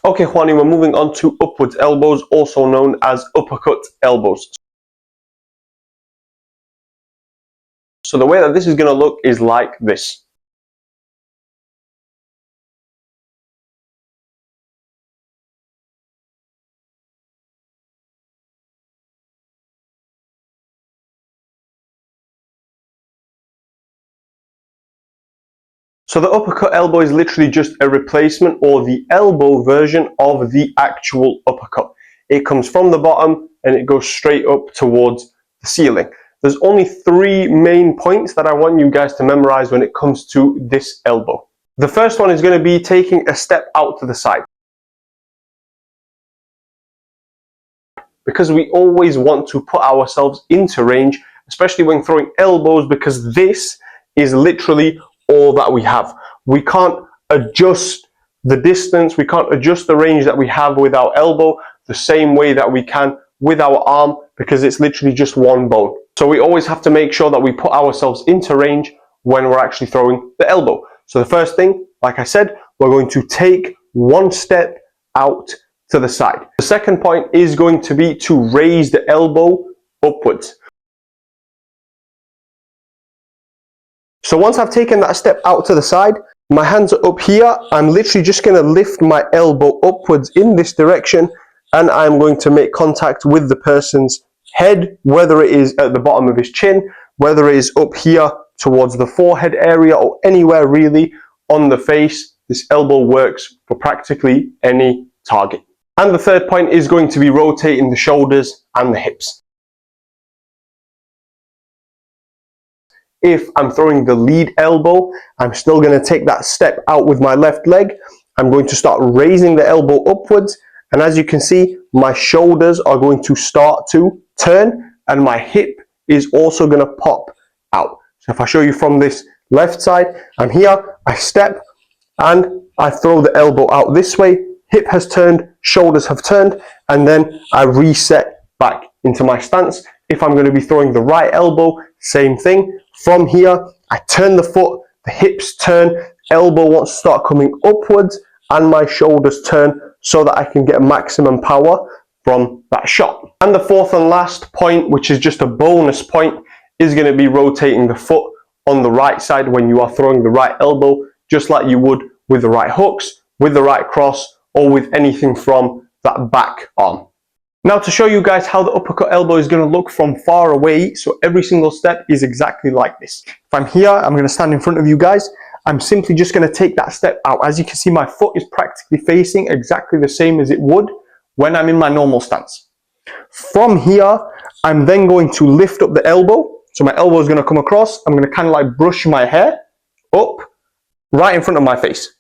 Okay, Juani, we're moving on to upwards elbows, also known as uppercut elbows. So the way that this is going to look is like this. So the uppercut elbow is literally just a replacement or the elbow version of the actual uppercut. It comes from the bottom and it goes straight up towards the ceiling. There's only 3 main points that I want you guys to memorize when it comes to this elbow. The first one is going to be taking a step out to the side. Because we always want to put ourselves into range, especially when throwing elbows, because this is literally all that we have. We can't adjust the distance, we can't adjust the range that we have with our elbow the same way that we can with our arm, because it's literally just one bone. So we always have to make sure that we put ourselves into range when we're actually throwing the elbow. So the first thing, like I said, we're going to take 1 step out to the side. The second point is going to be to raise the elbow upwards. So once I've taken that step out to the side, my hands are up here. I'm literally just going to lift my elbow upwards in this direction, and I'm going to make contact with the person's head, whether it is at the bottom of his chin, whether it is up here towards the forehead area, or anywhere really on the face. This elbow works for practically any target. And the third point is going to be rotating the shoulders and the hips. If I'm throwing the lead elbow, I'm still going to take that step out with my left leg. I'm going to start raising the elbow upwards. And as you can see, my shoulders are going to start to turn and my hip is also going to pop out. So if I show you from this left side, I'm here, I step and I throw the elbow out this way. Hip has turned, shoulders have turned, and then I reset back into my stance. If I'm going to be throwing the right elbow, same thing. From here, I turn the foot, the hips turn, elbow wants to start coming upwards, and my shoulders turn so that I can get maximum power from that shot. And the fourth and last point, which is just a bonus point, is going to be rotating the foot on the right side when you are throwing the right elbow, just like you would with the right hooks, with the right cross, or with anything from that back arm. Now to show you guys how the uppercut elbow is going to look from far away, so every single step is exactly like this. If I'm here, I'm going to stand in front of you guys. I'm simply just going to take that step out. As you can see, my foot is practically facing exactly the same as it would when I'm in my normal stance. From here, I'm then going to lift up the elbow. So my elbow is going to come across. I'm going to kind of like brush my hair up right in front of my face.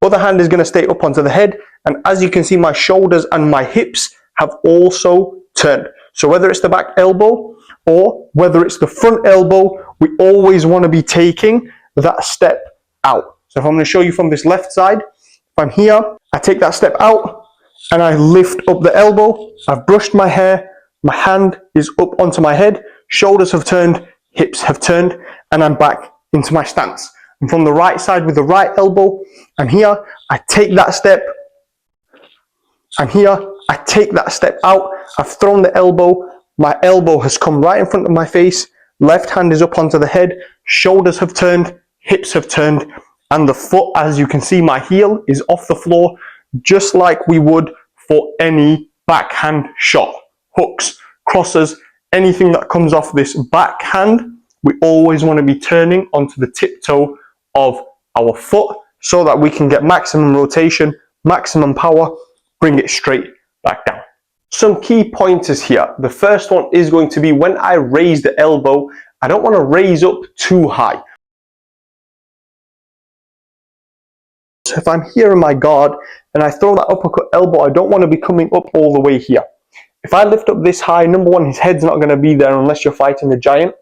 Other hand is going to stay up onto the head, and as you can see, my shoulders and my hips have also turned. So whether it's the back elbow or whether it's the front elbow, we always want to be taking that step out. So if I'm going to show you from this left side, if I'm here, I take that step out and I lift up the elbow. I've brushed my hair, my hand is up onto my head, shoulders have turned, hips have turned, and I'm back into my stance. And from the right side with the right elbow, I'm here, I take that step, I'm here, I take that step out, I've thrown the elbow, my elbow has come right in front of my face, left hand is up onto the head, shoulders have turned, hips have turned, and the foot, as you can see, my heel is off the floor, just like we would for any backhand shot. Hooks, crosses, anything that comes off this backhand, we always want to be turning onto the tiptoe of our foot so that we can get maximum rotation, maximum power, bring it straight back down. Some key pointers here. The first one is going to be when I raise the elbow, I don't want to raise up too high. So if I'm here in my guard and I throw that uppercut elbow, I don't want to be coming up all the way here. If I lift up this high, number one, his head's not going to be there unless you're fighting a giant.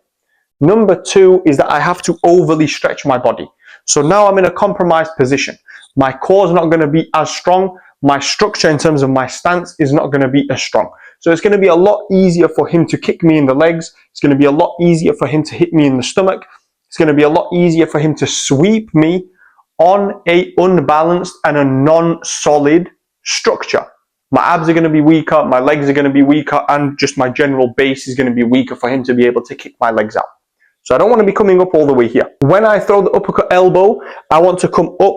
Number two is that I have to overly stretch my body. So now I'm in a compromised position. My core is not going to be as strong. My structure in terms of my stance is not going to be as strong. So it's going to be a lot easier for him to kick me in the legs. It's going to be a lot easier for him to hit me in the stomach. It's going to be a lot easier for him to sweep me on a unbalanced and a non-solid structure. My abs are going to be weaker, my legs are going to be weaker, and just my general base is going to be weaker for him to be able to kick my legs out. So I don't want to be coming up all the way here. When I throw the uppercut elbow, I want to come up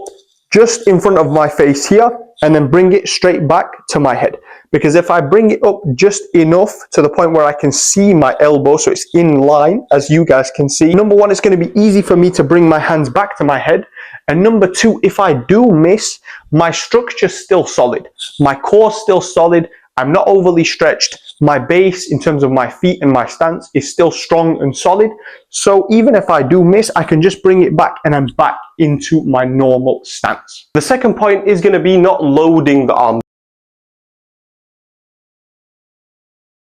just in front of my face here and then bring it straight back to my head. Because if I bring it up just enough to the point where I can see my elbow, so it's in line, as you guys can see, number one, it's going to be easy for me to bring my hands back to my head. And number two, if I do miss, my structure's still solid. My core's still solid. I'm not overly stretched. My base in terms of my feet and my stance is still strong and solid. So even if I do miss, I can just bring it back and I'm back into my normal stance. The second point is going to be not loading the arm.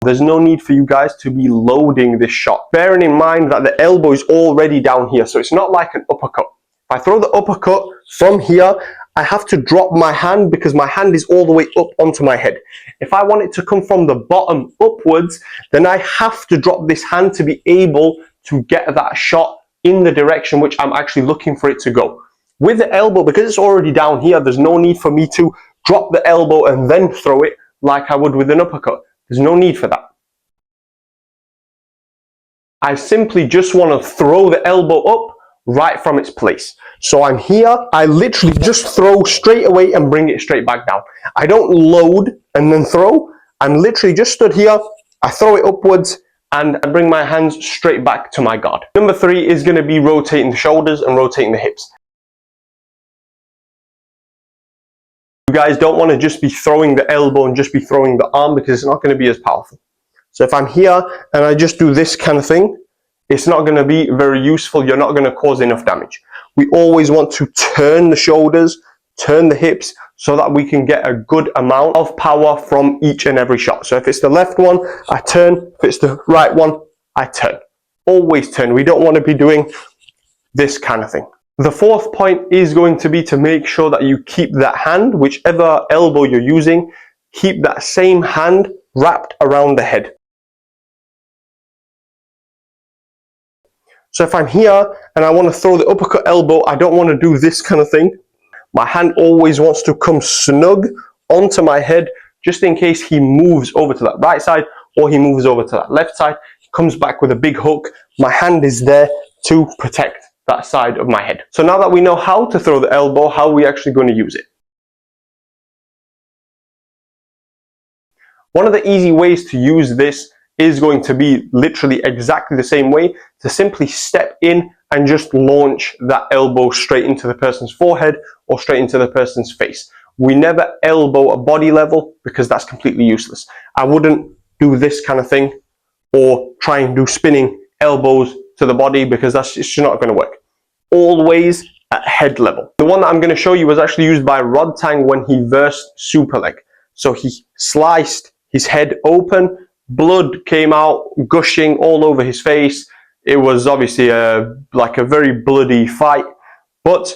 There's no need for you guys to be loading this shot. Bearing in mind that the elbow is already down here, so it's not like an uppercut. If I throw the uppercut from here, I have to drop my hand because my hand is all the way up onto my head. If I want it to come from the bottom upwards, then I have to drop this hand to be able to get that shot in the direction which I'm actually looking for it to go. With the elbow, because it's already down here, there's no need for me to drop the elbow and then throw it like I would with an uppercut. There's no need for that. I simply just want to throw the elbow up right from its place. So I'm here, I literally just throw straight away and bring it straight back down. I don't load and then throw. I'm literally just stood here, I throw it upwards and I bring my hands straight back to my guard. Number three is going to be rotating the shoulders and rotating the hips. You guys don't want to just be throwing the elbow and just be throwing the arm because it's not going to be as powerful. So if I'm here and I just do this kind of thing, it's not going to be very useful. You're not going to cause enough damage. We always want to turn the shoulders, turn the hips, so that we can get a good amount of power from each and every shot. So if it's the left one, I turn. If it's the right one, I turn. Always turn. We don't want to be doing this kind of thing. The fourth point is going to be to make sure that you keep that hand, whichever elbow you're using, keep that same hand wrapped around the head. So if I'm here and I want to throw the uppercut elbow, I don't want to do this kind of thing. My hand always wants to come snug onto my head just in case he moves over to that right side or he moves over to that left side. He comes back with a big hook. My hand is there to protect that side of my head. So now that we know how to throw the elbow, how are we actually going to use it? One of the easy ways to use this is going to be literally exactly the same way, to simply step in and just launch that elbow straight into the person's forehead or straight into the person's face. We never elbow at body level because that's completely useless. I wouldn't do this kind of thing or try and do spinning elbows to the body because that's just not going to work. Always at head level. The one that I'm going to show you was actually used by Rodtang when he versed Superleg. So he sliced his head open, blood came out gushing all over his face. It was obviously like a very bloody fight, but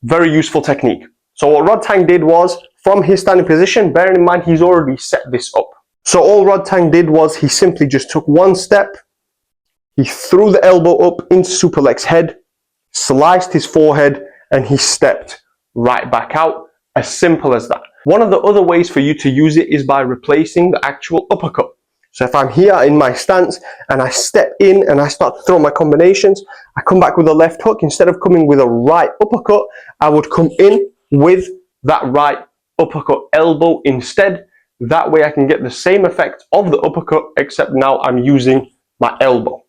very useful technique. So what Rodtang did was, from his standing position, bearing in mind he's already set this up. So all Rodtang did was he simply just took one step, he threw the elbow up into Superleg's head, sliced his forehead, and he stepped right back out. As simple as that. One of the other ways for you to use it is by replacing the actual uppercut. So if I'm here in my stance and I step in and I start to throw my combinations, I come back with a left hook. Instead of coming with a right uppercut, I would come in with that right uppercut elbow instead. That way I can get the same effect of the uppercut, except now I'm using my elbow.